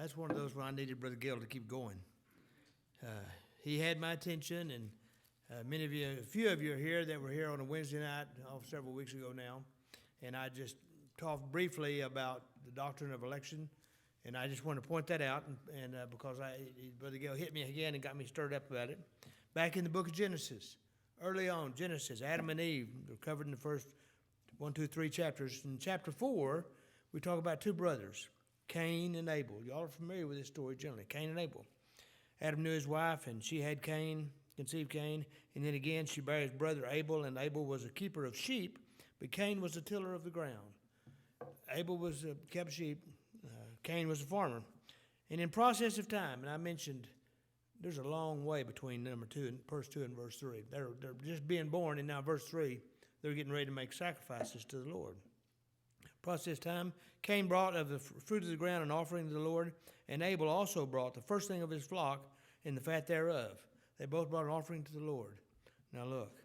That's one of those when I needed Brother Gale to keep going. He had my attention, and many of you, a few of you are here that were here on a Wednesday night several weeks ago now, and I just talked briefly about the doctrine of election, and I just want to point that out, and because Brother Gale hit me again and got me stirred up about it. Back in the book of Genesis, early on, Genesis, Adam and Eve, they're covered in the first 1, 2, 3 chapters. In chapter 4, we talk about two brothers, Cain and Abel. Y'all are familiar with this story generally, Cain and Abel. Adam knew his wife, and she had Cain, conceived Cain, and then again she bare his brother Abel, and Abel was a keeper of sheep, but Cain was a tiller of the ground. Abel was kept sheep, Cain was a farmer. And in process of time, and I mentioned there's a long way between verse 2 and verse 3. They're just being born, and now verse 3, they're getting ready to make sacrifices to the Lord. Process time, Cain brought of the fruit of the ground an offering to the Lord, and Abel also brought the first thing of his flock and the fat thereof. They both brought an offering to the Lord. Now look,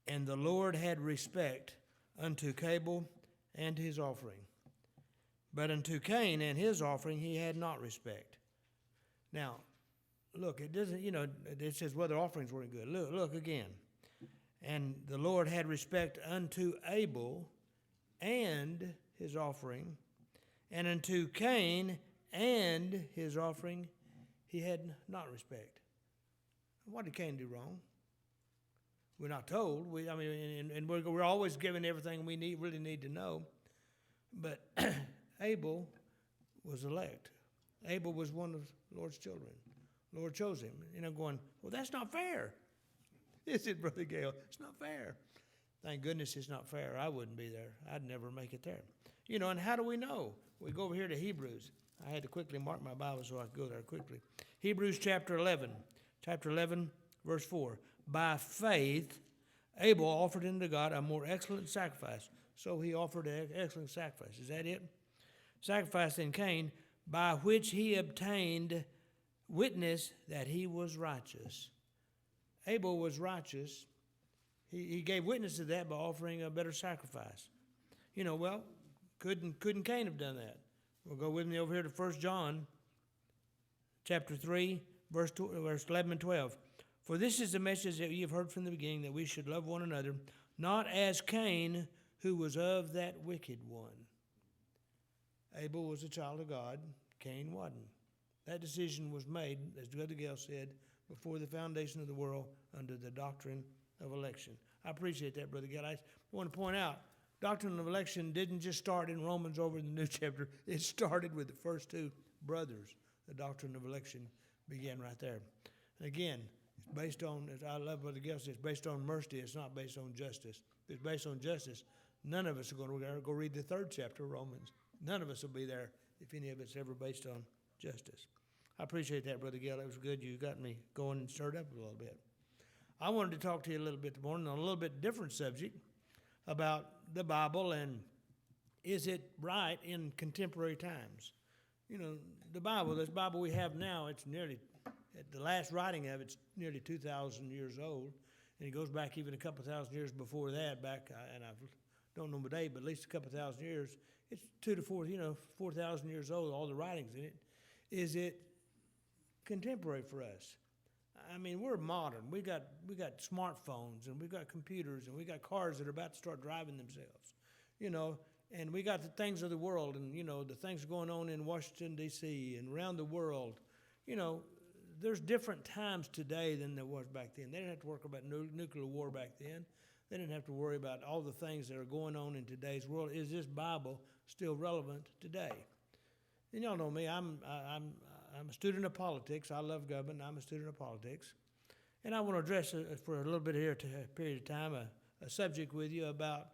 and the Lord had respect unto Abel and his offering, but unto Cain and his offering he had not respect. Now, look, it doesn't, it says whether offerings weren't good. Look again. And the Lord had respect unto Abel and his offering, and unto Cain and his offering he had not respect. What did Cain do wrong? We're not told. We're always given everything we really need to know. But Abel was elect. Abel was one of the Lord's children. The Lord chose him. Going, well, that's not fair. Is it, Brother Gale? It's not fair. Thank goodness it's not fair. I wouldn't be there. I'd never make it there. And how do we know? We go over here to Hebrews. I had to quickly mark my Bible so I could go there quickly. Hebrews chapter 11. Chapter 11, verse 4. By faith, Abel offered unto God a more excellent sacrifice. So he offered an excellent sacrifice. Is that it? Sacrifice in Cain, by which he obtained witness that he was righteous. Abel was righteous. He gave witness to that by offering a better sacrifice. Couldn't Cain have done that? We'll go with me over here to 1 John chapter 3, verse 11 and 12. For this is the message that you have heard from the beginning, that we should love one another, not as Cain, who was of that wicked one. Abel was a child of God. Cain wasn't. That decision was made, as Brother Gale said, before the foundation of the world under the doctrine of election. I appreciate that, Brother Gale. I want to point out, doctrine of election didn't just start in Romans over in the new chapter. It started with the first two brothers. The doctrine of election began right there. And again, it's based on, as I love Brother Gale says, it's based on mercy. It's not based on justice. If it's based on justice, none of us are going to go read the 3rd chapter of Romans. None of us will be there if any of it's ever based on justice. I appreciate that, Brother Gale. That was good. You got me going and stirred up a little bit. I wanted to talk to you a little bit this morning on a little bit different subject about the Bible and is it right in contemporary times? The Bible, this Bible we have now, it's nearly, at the last writing of it's nearly 2,000 years old, and it goes back even a couple thousand years before that, and I don't know the date, but at least a couple thousand years. It's 4,000 years old, all the writings in it. Is it contemporary for us? We're modern. We got smartphones, and we've got computers, and we got cars that are about to start driving themselves, and we got the things of the world, and the things going on in Washington D.C. and around the world. There's different times today than there was back then. They didn't have to worry about nuclear war back then. They didn't have to worry about all the things that are going on in today's world. Is this Bible still relevant today? And y'all know me. I'm a student of politics. I love government. I'm a student of politics. And I want to address for a little bit here, a period of time, a subject with you about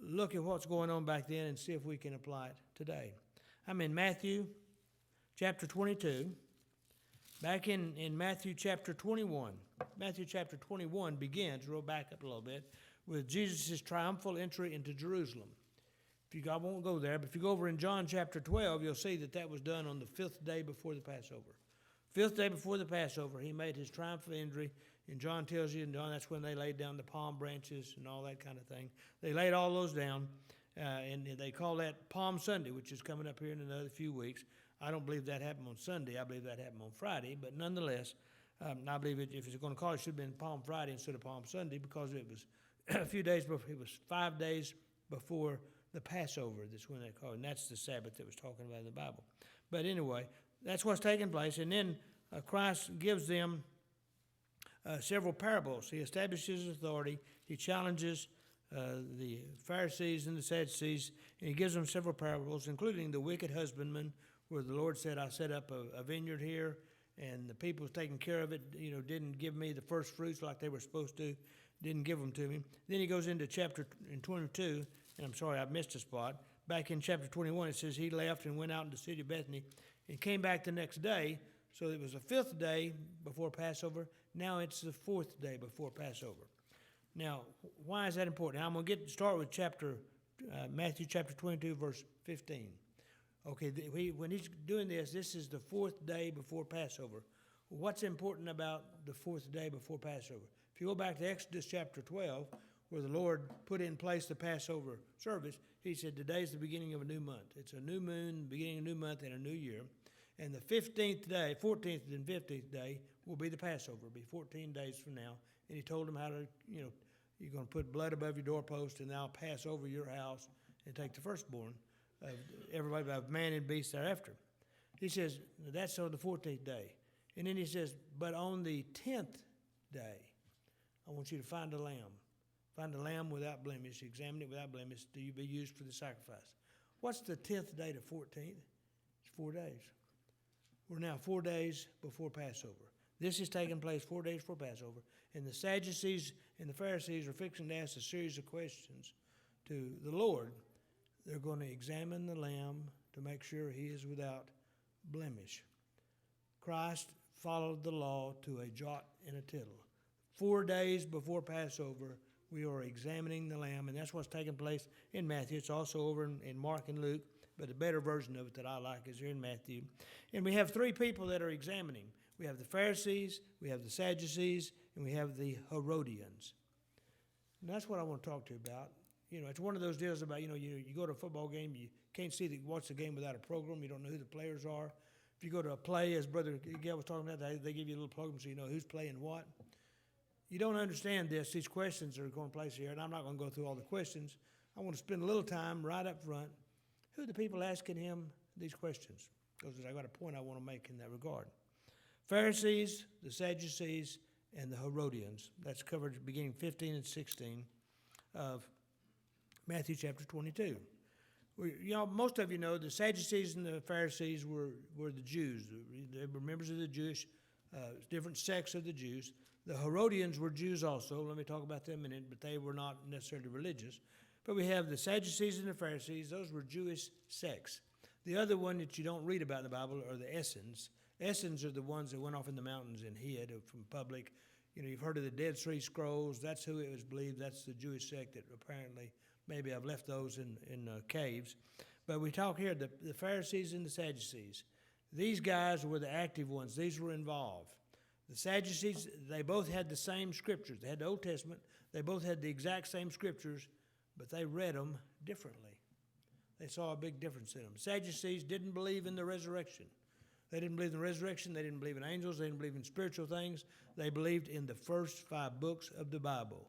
look at what's going on back then and see if we can apply it today. I'm in Matthew chapter 22. Back in Matthew chapter 21. Matthew chapter 21 begins, we'll back up a little bit, with Jesus' triumphal entry into Jerusalem. I won't go there, but if you go over in John chapter 12, you'll see that was done on the 5th day before the Passover. 5th day before the Passover, he made his triumphal entry, and John tells you, that's when they laid down the palm branches and all that kind of thing. They laid all those down, and they call that Palm Sunday, which is coming up here in another few weeks. I don't believe that happened on Sunday. I believe that happened on Friday. But nonetheless, I believe if it's going to call, it should have been Palm Friday instead of Palm Sunday, because it was a few days before. It was 5 days before the Passover. That's when they call it, and that's the Sabbath that was talking about in the Bible. But anyway, that's what's taking place. And then Christ gives them several parables. He establishes his authority. He challenges the Pharisees and the Sadducees, and he gives them several parables, including the wicked husbandman, where the Lord said, I set up a vineyard here, and the people was taking care of it, didn't give me the first fruits like they were supposed to, didn't give them to me. Then he goes into chapter 22, and I'm sorry, I missed a spot. Back in chapter 21, it says he left and went out in the city of Bethany and came back the next day. So it was the 5th day before Passover. Now it's the 4th day before Passover. Now, why is that important? Now I'm going to start with Matthew chapter 22, verse 15. Okay, when he's doing this is the 4th day before Passover. What's important about the 4th day before Passover? If you go back to Exodus chapter 12, where the Lord put in place the Passover service, he said, today's the beginning of a new month. It's a new moon, beginning of a new month and a new year. And the 15th day, 14th and 15th day will be the Passover. It'll be 14 days from now. And he told them how to, you're going to put blood above your doorpost, and I'll pass over your house and take the firstborn of everybody, of man and beast thereafter. He says, that's on the 14th day. And then he says, but on the 10th day, I want you to find a lamb. Find a lamb without blemish, examine it without blemish, to be used for the sacrifice. What's the 10th day to 14th? It's 4 days. We're now 4 days before Passover. This is taking place 4 days before Passover, and the Sadducees and the Pharisees are fixing to ask a series of questions to the Lord. They're going to examine the lamb to make sure he is without blemish. Christ followed the law to a jot and a tittle. 4 days before Passover, we are examining the lamb, and that's what's taking place in Matthew. It's also over in Mark and Luke, but the better version of it that I like is here in Matthew. And we have 3 people that are examining. We have the Pharisees, we have the Sadducees, and we have the Herodians. And that's what I want to talk to you about. It's one of those deals about, you go to a football game, you can't watch the game without a program. You don't know who the players are. If you go to a play, as Brother Gail was talking about, they give you a little program so you know who's playing what. You don't understand this. These questions are going to place here, and I'm not going to go through all the questions. I want to spend a little time right up front. Who are the people asking him these questions? Because I got a point I want to make in that regard. Pharisees, the Sadducees, and the Herodians. That's covered beginning 15 and 16 of Matthew chapter 22. Most of you know the Sadducees and the Pharisees were the Jews. They were members of the Jewish, different sects of the Jews. The Herodians were Jews also. Let me talk about them in a minute, but they were not necessarily religious. But we have the Sadducees and the Pharisees. Those were Jewish sects. The other one that you don't read about in the Bible are the Essenes. Essenes are the ones that went off in the mountains and hid from public. You've heard of the Dead Sea Scrolls. That's who it was believed. That's the Jewish sect that apparently, maybe I've left those in caves. But we talk here, the Pharisees and the Sadducees. These guys were the active ones. These were involved. The Sadducees, they both had the same scriptures. They had the Old Testament. They both had the exact same scriptures, but they read them differently. They saw a big difference in them. Sadducees didn't believe in the resurrection. They didn't believe in the resurrection. They didn't believe in angels. They didn't believe in spiritual things. They believed in the first 5 books of the Bible: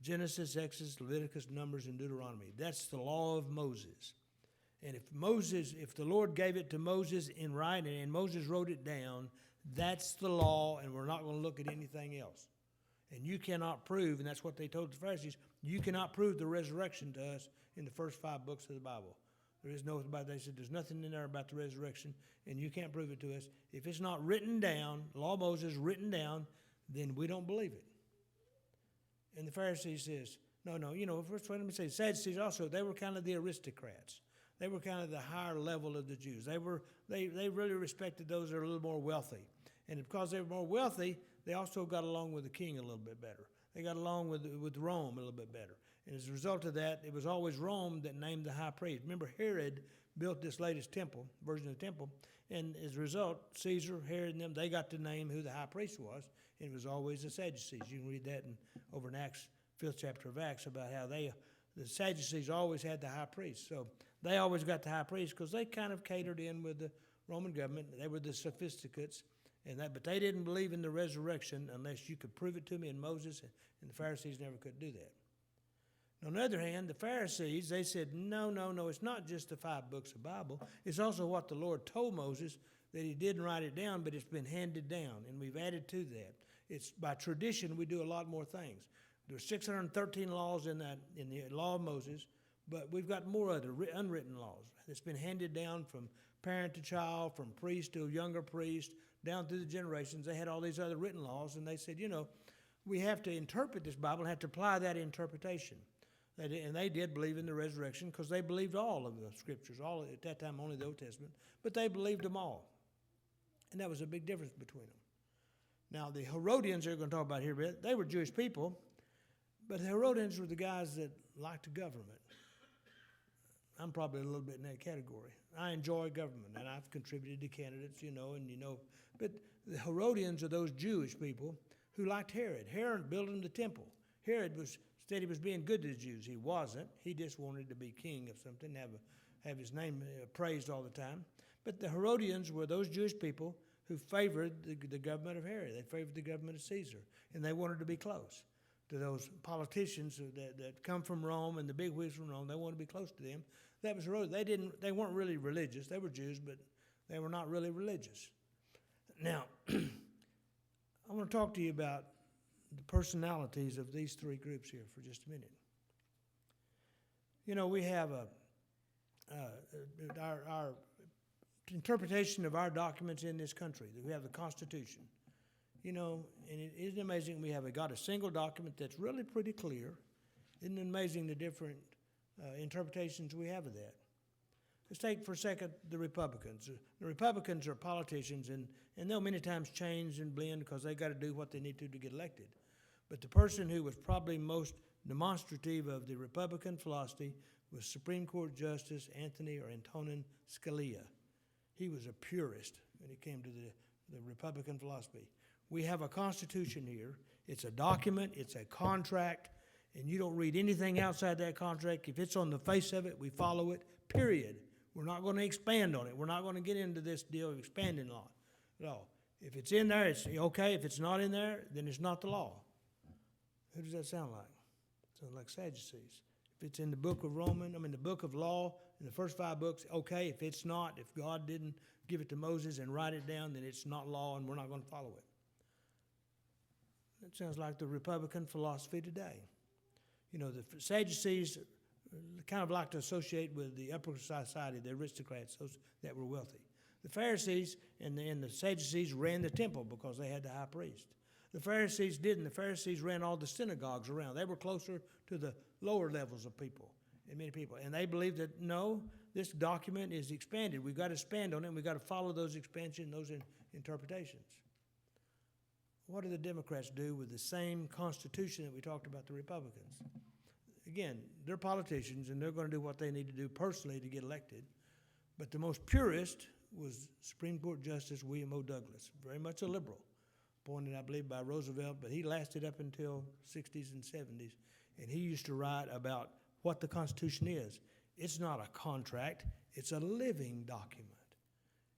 Genesis, Exodus, Leviticus, Numbers, and Deuteronomy. That's the law of Moses. And if the Lord gave it to Moses in writing and Moses wrote it down, that's the law, and we're not going to look at anything else. And you cannot prove, and that's what they told the Pharisees, you cannot prove the resurrection to us in the first 5 books of the Bible. There is no about. They said there's nothing in there about the resurrection, and you can't prove it to us. If it's not written down, law of Moses written down, then we don't believe it. And the Pharisees says, no. First, let me say, the Sadducees also, they were kind of the aristocrats. They were kind of the higher level of the Jews. They really respected those that are a little more wealthy. And because they were more wealthy, they also got along with the king a little bit better. They got along with Rome a little bit better. And as a result of that, it was always Rome that named the high priest. Remember, Herod built this latest version of the temple, and as a result, Caesar, Herod, and them, they got to name who the high priest was, and it was always the Sadducees. You can read that over in Acts, 5th chapter of Acts, about how the Sadducees always had the high priest. So they always got the high priest because they kind of catered in with Roman government. They were the sophisticates, but they didn't believe in the resurrection unless you could prove it to me in Moses, and the Pharisees never could do that. On the other hand, the Pharisees, they said, no, it's not just the 5 books of the Bible. It's also what the Lord told Moses, that he didn't write it down, but it's been handed down, and we've added to that. It's by tradition we do a lot more things. There's 613 laws in the law of Moses, but we've got more other unwritten laws. It's been handed down from parent to child, from priest to younger priest, down through the generations. They had all these other written laws, and they said, we have to interpret this Bible and have to apply that interpretation. And they did believe in the resurrection because they believed all of the scriptures, all at that time only the Old Testament, but they believed them all. And that was a big difference between them. Now, the Herodians they're going to talk about here a bit, they were Jewish people, but the Herodians were the guys that liked the government. I'm probably a little bit in that category. I enjoy government, and I've contributed to candidates, But the Herodians are those Jewish people who liked Herod. Herod built them the temple. Herod said he was being good to the Jews. He wasn't. He just wanted to be king of something, have his name praised all the time. But the Herodians were those Jewish people who favored the government of Herod. They favored the government of Caesar, and they wanted to be close to those politicians that come from Rome and the bigwigs from Rome. They wanted to be close to them. That was Herodians. They weren't really religious. They were Jews, but they were not really religious. Now, I want to talk to you about the personalities of these 3 groups here for just a minute. We have our interpretation of our documents in this country. We have the Constitution. And it isn't amazing we have got a single document that's really pretty clear. Isn't it amazing the different interpretations we have of that? Let's take for a second the Republicans. The Republicans are politicians, and they'll many times change and blend because they got to do what they need to get elected. But the person who was probably most demonstrative of the Republican philosophy was Supreme Court Justice Antonin Scalia. He was a purist when it came to the Republican philosophy. We have a Constitution here. It's a document. It's a contract. And you don't read anything outside that contract. If it's on the face of it, we follow it, period. We're not going to expand on it. We're not going to get into this deal of expanding law at all. If it's in there, it's okay. If it's not in there, then it's not the law. Who does that sound like? It sounds like Sadducees. If it's in the book of the book of law, in the first 5 books, okay. If it's not, if God didn't give it to Moses and write it down, then it's not law and we're not going to follow it. That sounds like the Republican philosophy today. The Sadducees kind of like to associate with the upper society, the aristocrats, those that were wealthy. The Pharisees and the Sadducees ran the temple because they had the high priest. The Pharisees didn't. The Pharisees ran all the synagogues around. They were closer to the lower levels of people, and many people. And they believed that, no, this document is expanded. We've got to expand on it, and we've got to follow those expansions, those interpretations. What do the Democrats do with the same Constitution that we talked about the Republicans? Again, they're politicians, and they're going to do what they need to do personally to get elected. But the most purist was Supreme Court Justice William O. Douglas, very much a liberal, appointed, I believe, by Roosevelt, but he lasted up until 60s and 70s, and he used to write about what the Constitution is. It's not a contract. It's a living document.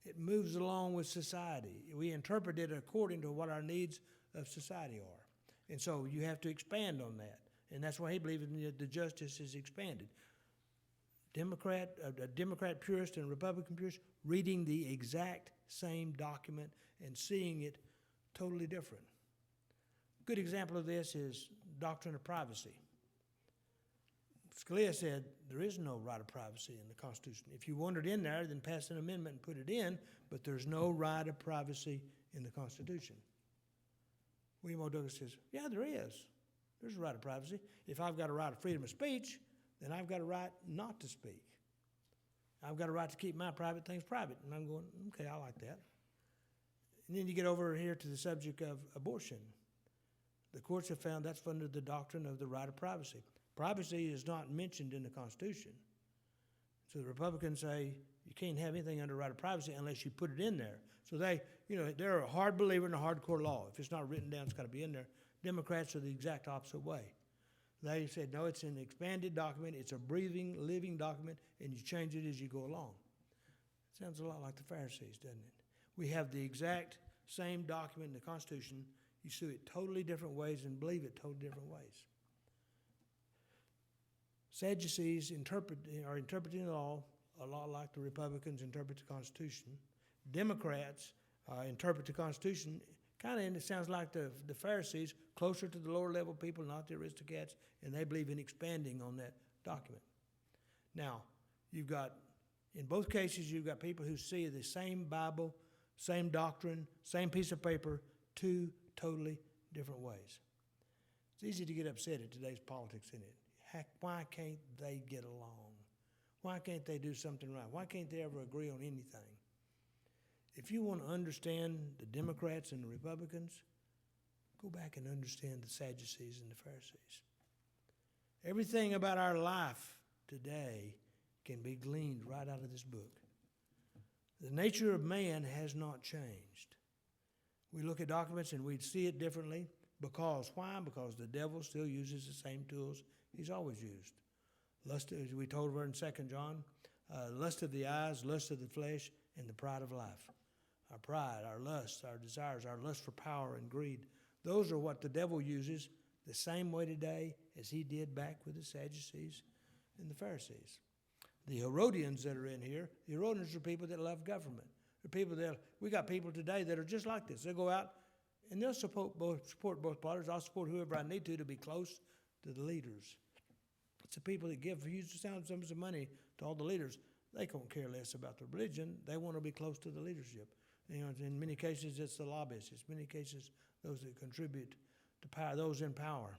It moves along with society. We interpret it according to what our needs of society are. And so you have to expand on that. And that's why he believed the justice is expanded. A Democrat purist and a Republican purist reading the exact same document and seeing it totally different. A good example of this is doctrine of privacy. Scalia said there is no right of privacy in the Constitution. If you want it in there, then pass an amendment and put it in, but there's no right of privacy in the Constitution. William O. Douglas says, yeah, there is. There's a right of privacy. If I've got a right of freedom of speech, then I've got a right not to speak. I've got a right to keep my private things private. And I'm going, okay, I like that. And then you get over here to the subject of abortion. The courts have found that's under the doctrine of the right of privacy. Privacy is not mentioned in the Constitution. So the Republicans say you can't have anything under right of privacy unless you put it in there. So they're a hard believer in a hardcore law. If it's not written down, it's got to be in there. Democrats are the exact opposite way. They said, no, it's an expanded document. It's a breathing, living document, and you change it as you go along. Sounds a lot like the Pharisees, doesn't it? We have the exact same document in the Constitution. You see it totally different ways and believe it totally different ways. Sadducees are interpreting the law a lot like the Republicans interpret the Constitution. Democrats interpret the Constitution kind of, and it sounds like the Pharisees, closer to the lower level people, not the aristocrats, and they believe in expanding on that document. Now, in both cases, you've got people who see the same Bible, same doctrine, same piece of paper, two totally different ways. It's easy to get upset at today's politics, isn't it? Heck, why can't they get along? Why can't they do something right? Why can't they ever agree on anything? If you want to understand the Democrats and the Republicans, go back and understand the Sadducees and the Pharisees. Everything about our life today can be gleaned right out of this book. The nature of man has not changed. We look at documents and we see it differently. Because, why? Because the devil still uses the same tools he's always used. Lust, as we told her in 2 John, lust of the eyes, lust of the flesh, and the pride of life. Our pride, our lust, our desires, our lust for power and greed. Those are what the devil uses the same way today as he did back with the Sadducees and the Pharisees. The Herodians that are in here, the Herodians are people that love government. We got people today that are just like this. They'll go out and they'll support both parties. I'll support whoever I need to be close to the leaders. It's the people that give huge sums of money to all the leaders. They don't care less about the religion. They want to be close to the leadership. In many cases, it's the lobbyists. In many cases, those that contribute to power, those in power.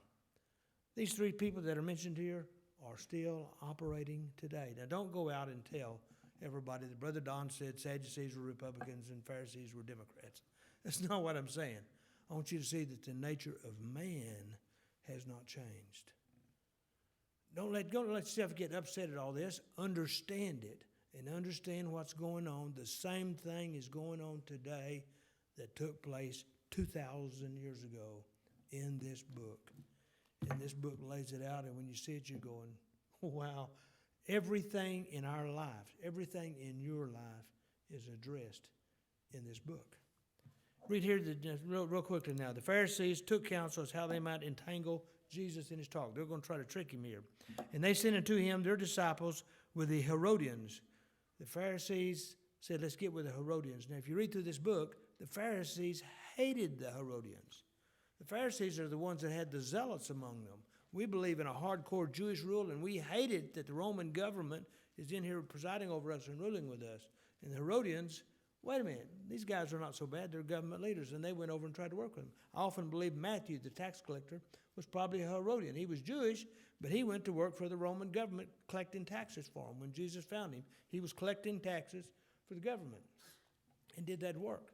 These three people that are mentioned here are still operating today. Now, don't go out and tell everybody that Brother Don said Sadducees were Republicans and Pharisees were Democrats. That's not what I'm saying. I want you to see that the nature of man has not changed. Don't let yourself get upset at all this. Understand it and understand what's going on. The same thing is going on today that took place 2,000 years ago in this book. And this book lays it out, and when you see it, you're going, wow. Everything in our life, everything in your life is addressed in this book. Read here real quickly now. The Pharisees took counsel as how they might entangle Jesus in his talk. They're going to try to trick him here. And they sent unto him their disciples with the Herodians. The Pharisees said, let's get with the Herodians. Now, if you read through this book, the Pharisees hated the Herodians. The Pharisees are the ones that had the zealots among them. We believe in a hardcore Jewish rule, and we hate it that the Roman government is in here presiding over us and ruling with us. And the Herodians, wait a minute, these guys are not so bad. They're government leaders, and they went over and tried to work with them. I often believe Matthew, the tax collector, was probably a Herodian. He was Jewish, but he went to work for the Roman government collecting taxes for them. When Jesus found him, he was collecting taxes for the government and did that work.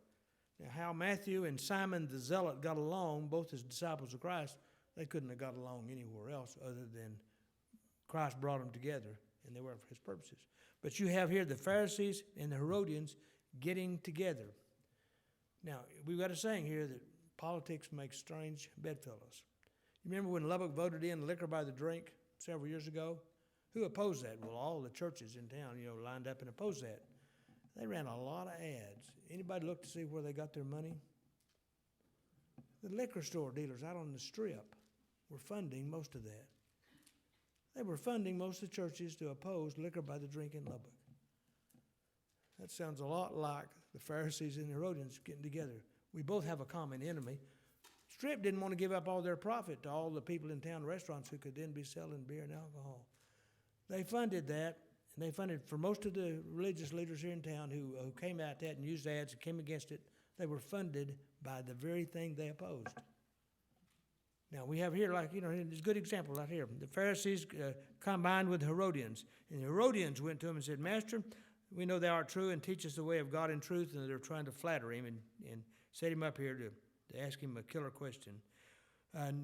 Now, how Matthew and Simon the Zealot got along, both as disciples of Christ, they couldn't have got along anywhere else other than Christ brought them together, and they worked for his purposes. But you have here the Pharisees and the Herodians getting together. Now, we've got a saying here that politics makes strange bedfellows. You remember when Lubbock voted in liquor by the drink several years ago? Who opposed that? Well, all the churches in town, lined up and opposed that. They ran a lot of ads. Anybody look to see where they got their money? The liquor store dealers out on the strip were funding most of that. They were funding most of the churches to oppose liquor by the drink in Lubbock. That sounds a lot like the Pharisees and the Herodians getting together. We both have a common enemy. Strip didn't want to give up all their profit to all the people in town restaurants who could then be selling beer and alcohol. They funded that, and they funded for most of the religious leaders here in town who came out that and used ads and came against it. They were funded by the very thing they opposed. Now, we have here, there's a good example right here. The Pharisees combined with the Herodians. And the Herodians went to him and said, Master, we know thou art true and teach us the way of God in truth. And they're trying to flatter him and set him up here to ask him a killer question.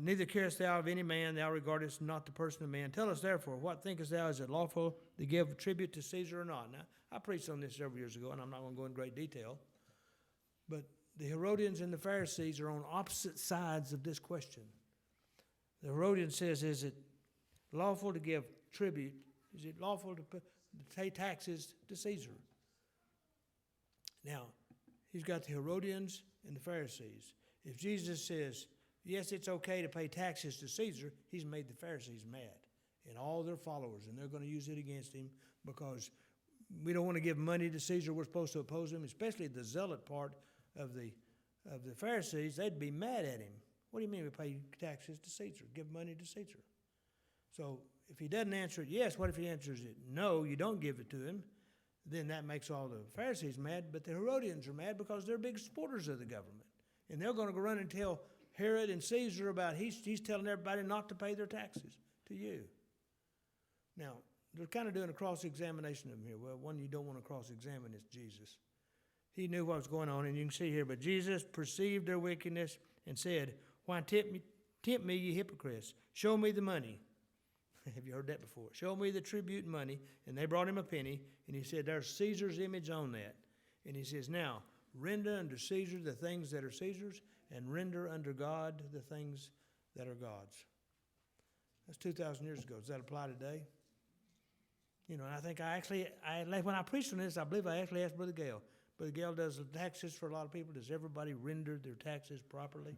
Neither carest thou of any man, thou regardest not the person of man. Tell us therefore, what thinkest thou, is it lawful to give tribute to Caesar or not? Now, I preached on this several years ago, and I'm not going to go in great detail. But the Herodians and the Pharisees are on opposite sides of this question. The Herodian says, is it lawful to give tribute? Is it lawful to pay taxes to Caesar? Now, he's got the Herodians and the Pharisees. If Jesus says, yes, it's okay to pay taxes to Caesar, he's made the Pharisees mad and all their followers, and they're going to use it against him because we don't want to give money to Caesar. We're supposed to oppose him, especially the zealot part of the Pharisees. They'd be mad at him. What do you mean we pay taxes to Caesar? Give money to Caesar. So if he doesn't answer it yes, what if he answers it no, you don't give it to him? Then that makes all the Pharisees mad, but the Herodians are mad because they're big supporters of the government. And they're going to go run and tell Herod and Caesar about he's telling everybody not to pay their taxes to you. Now, they're kind of doing a cross-examination of him here. Well, one you don't want to cross-examine is Jesus. He knew what was going on, and you can see here, but Jesus perceived their wickedness and said, why tempt me, ye hypocrites? Show me the money. Have you heard that before? Show me the tribute money. And they brought him a penny, and he said, there's Caesar's image on that. And he says, now, render unto Caesar the things that are Caesar's, and render unto God the things that are God's. That's 2,000 years ago. Does that apply today? You know, and I think when I preached on this, I believe I actually asked Brother Gale. Brother Gale, does the taxes for a lot of people, does everybody render their taxes properly?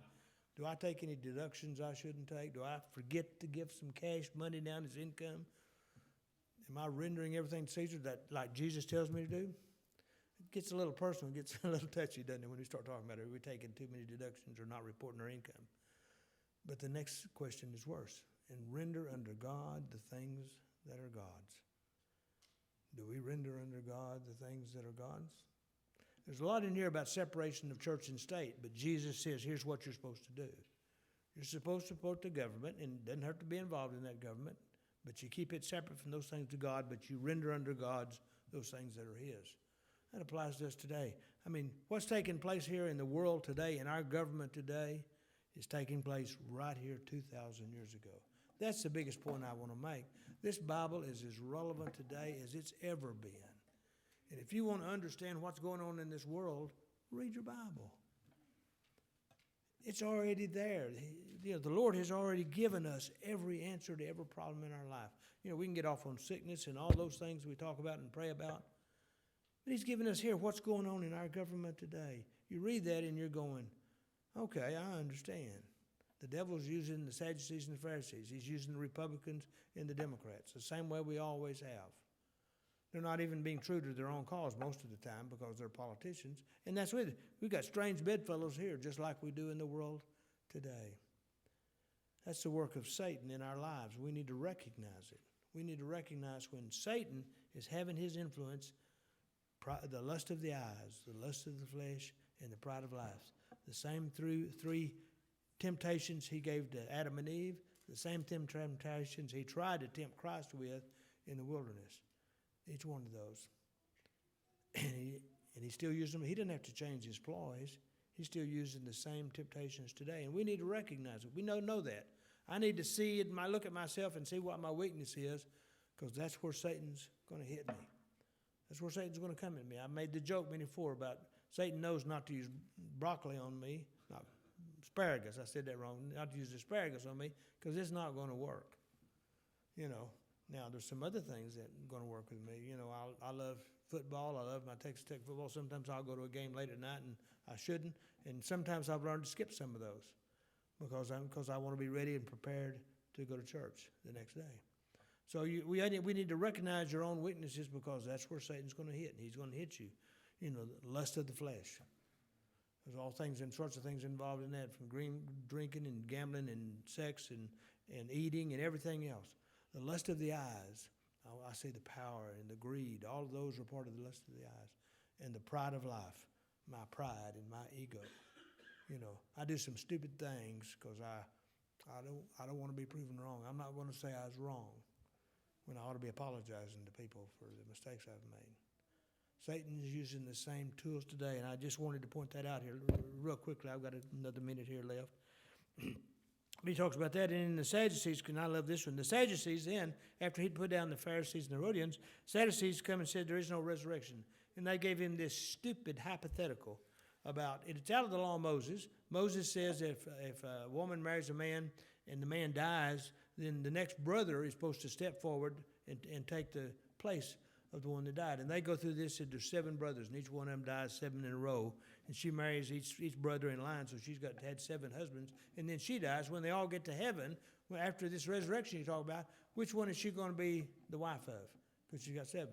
Do I take any deductions I shouldn't take? Do I forget to give some cash money down as income? Am I rendering everything to Caesar that like Jesus tells me to do? It gets a little personal, it gets a little touchy, doesn't it, when we start talking about it? We're taking too many deductions or not reporting our income. But the next question is worse. And render unto God the things that are God's. Do we render unto God the things that are God's? There's a lot in here about separation of church and state, but Jesus says, here's what you're supposed to do. You're supposed to support the government, and it doesn't hurt to be involved in that government, but you keep it separate from those things to God, but you render unto God's those things that are His. That applies to us today. I mean, what's taking place here in the world today, in our government today, is taking place right here 2,000 years ago. That's the biggest point I want to make. This Bible is as relevant today as it's ever been. And if you want to understand what's going on in this world, read your Bible. It's already there. You know, the Lord has already given us every answer to every problem in our life. You know, we can get off on sickness and all those things we talk about and pray about. But He's given us here what's going on in our government today. You read that and you're going, okay, I understand. The devil's using the Sadducees and the Pharisees. He's using the Republicans and the Democrats, the same way we always have. They're not even being true to their own cause most of the time because they're politicians. And that's with it. We've got strange bedfellows here just like we do in the world today. That's the work of Satan in our lives. We need to recognize it. We need to recognize when Satan is having his influence, the lust of the eyes, the lust of the flesh, and the pride of life. The same three temptations he gave to Adam and Eve, the same temptations he tried to tempt Christ with in the wilderness. Each one of those. And he still uses them. He didn't have to change his ploys. He's still using the same temptations today. And we need to recognize it. We know that. I need to see it, look at myself and see what my weakness is, because that's where Satan's going to hit me. That's where Satan's going to come at me. I made the joke before about Satan knows not to use broccoli on me, not asparagus. I said that wrong. Not to use asparagus on me, because it's not going to work. You know. Now, there's some other things that are going to work with me. You know, I love football. I love my Texas Tech football. Sometimes I'll go to a game late at night, and I shouldn't. And sometimes I've learned to skip some of those because I want to be ready and prepared to go to church the next day. So we need to recognize your own weaknesses because that's where Satan's going to hit. He's going to hit you. You know, the lust of the flesh. There's all sorts of things involved in that, from drinking and gambling and sex and eating and everything else. The lust of the eyes, I say the power and the greed, all of those are part of the lust of the eyes. And the pride of life, my pride and my ego. You know, I do some stupid things because I don't want to be proven wrong. I'm not going to say I was wrong when I ought to be apologizing to people for the mistakes I've made. Satan is using the same tools today, and I just wanted to point that out here real quickly. I've got another minute here left. He talks about that, and in the Sadducees, and I love this one. The Sadducees then, after he'd put down the Pharisees and the Herodians, Sadducees come and said there is no resurrection. And they gave him this stupid hypothetical about, it's out of the law of Moses. Moses says if a woman marries a man and the man dies, then the next brother is supposed to step forward and take the place of the one that died. And they go through this, and there's 7 brothers, and each one of them dies 7 in a row. And she marries each brother in line, so she's had 7 husbands. And then she dies. When they all get to heaven, after this resurrection you talk about, which one is she going to be the wife of? Because she's got 7.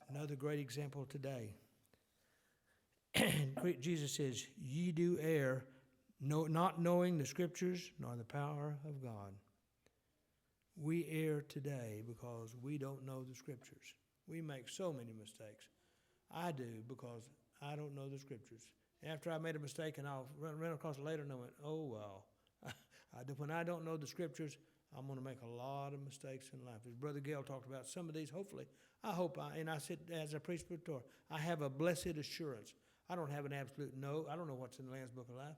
Another great example today. Jesus says, ye do err, not knowing the Scriptures nor the power of God. We err today because we don't know the Scriptures. We make so many mistakes. I do because I don't know the Scriptures. After I made a mistake and I'll run across it later and I went, oh, well. When I don't know the Scriptures, I'm going to make a lot of mistakes in life. As Brother Gale talked about, some of these, hopefully, I said, as I preached before, I have a blessed assurance. I don't have an absolute no. I don't know what's in the Lamb's Book of Life,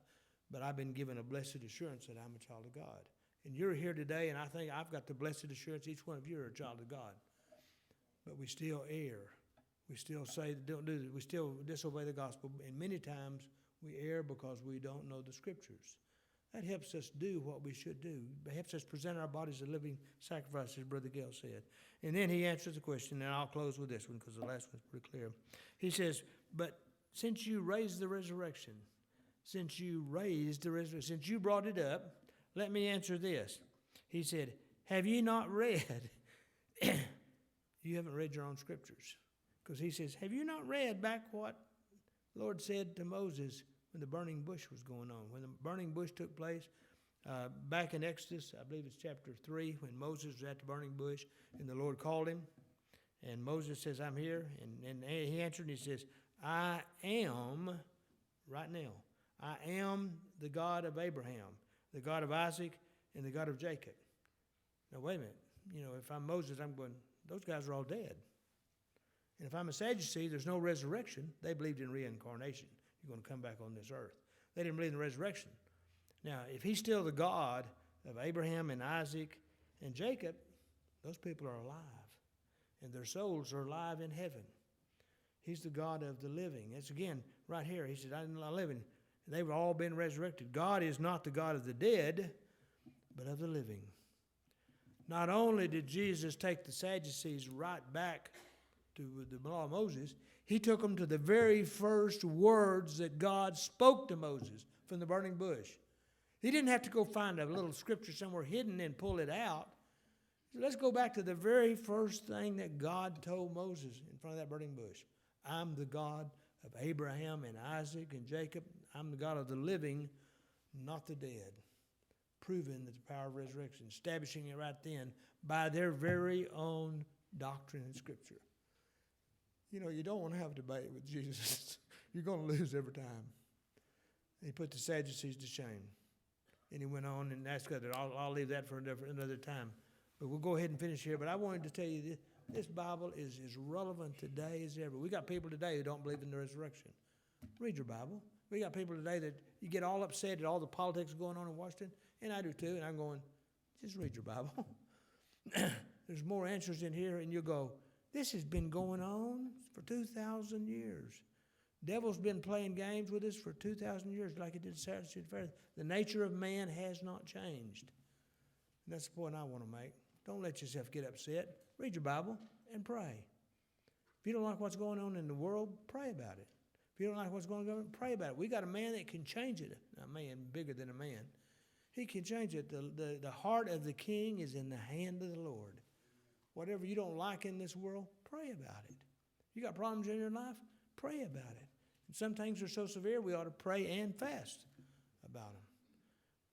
but I've been given a blessed assurance that I'm a child of God. And you're here today, and I think I've got the blessed assurance each one of you are a child of God. But we still err. We still say, don't do this. We still disobey the gospel. And many times we err because we don't know the Scriptures. That helps us do what we should do. It helps us present our bodies a living sacrifice, as Brother Gale said. And then he answers the question, and I'll close with this one because the last one's pretty clear. He says, but since you raised the resurrection, since you brought it up, let me answer this. He said, have you not read? You haven't read your own Scriptures. Because he says, have you not read back what the Lord said to Moses when the burning bush was going on? When the burning bush took place, back in Exodus, I believe it's chapter 3, when Moses was at the burning bush and the Lord called him. And Moses says, I'm here. And he answered and he says, I am, right now, I am the God of Abraham, the God of Isaac, and the God of Jacob. Now, wait a minute. If I'm Moses, I'm going, those guys are all dead. And if I'm a Sadducee, there's no resurrection. They believed in reincarnation. You're going to come back on this earth. They didn't believe in the resurrection. Now, if he's still the God of Abraham and Isaac and Jacob, those people are alive. And their souls are alive in heaven. He's the God of the living. It's again, right here. He said, I'm not living. They've all been resurrected. God is not the God of the dead, but of the living. Not only did Jesus take the Sadducees right back to the law of Moses, he took them to the very first words that God spoke to Moses from the burning bush. He didn't have to go find a little scripture somewhere hidden and pull it out. So let's go back to the very first thing that God told Moses in front of that burning bush. I'm the God of Abraham and Isaac and Jacob. I'm the God of the living, not the dead. Proving that the power of resurrection, establishing it right then by their very own doctrine and Scripture. You don't want to have a debate with Jesus. You're going to lose every time. He put the Sadducees to shame. And he went on and asked others. I'll leave that for another time. But we'll go ahead and finish here. But I wanted to tell you this Bible is as relevant today as ever. We got people today who don't believe in the resurrection. Read your Bible. We got people today that you get all upset at all the politics going on in Washington, and I do too, and I'm going, just read your Bible. There's more answers in here, and you'll go, this has been going on for 2,000 years. Devil's been playing games with us for 2,000 years like it did Saturday Fair. The nature of man has not changed. And that's the point I want to make. Don't let yourself get upset. Read your Bible and pray. If you don't like what's going on in the world, pray about it. If you don't like what's going on, pray about it. We got a man that can change it. A man bigger than a man. He can change it. The heart of the king is in the hand of the Lord. Whatever you don't like in this world, pray about it. You got problems in your life, pray about it. And some things are so severe, we ought to pray and fast about them.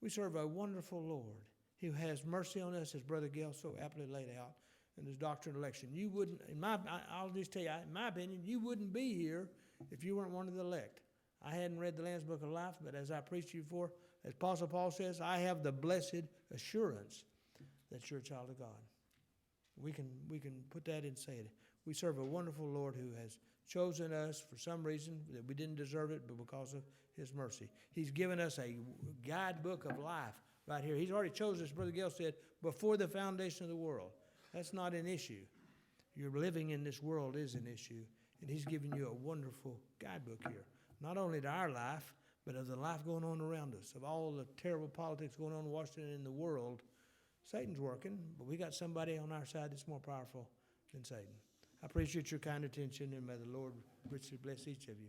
We serve a wonderful Lord who has mercy on us, as Brother Gale so aptly laid out in his doctrine of election. You wouldn't, I'll just tell you, in my opinion, you wouldn't be here if you weren't one of the elect. I hadn't read the Lamb's Book of Life, but as I preached to you before, as Apostle Paul says, I have the blessed assurance that you're a child of God. We can put that and say it. We serve a wonderful Lord who has chosen us for some reason that we didn't deserve it, but because of his mercy. He's given us a guidebook of life right here. He's already chosen us, Brother Gale said, before the foundation of the world. That's not an issue. Your living in this world is an issue, and he's given you a wonderful guidebook here. Not only to our life, but of the life going on around us, of all the terrible politics going on in Washington and in the world. Satan's working, but we got somebody on our side that's more powerful than Satan. I appreciate your kind attention, and may the Lord richly bless each of you.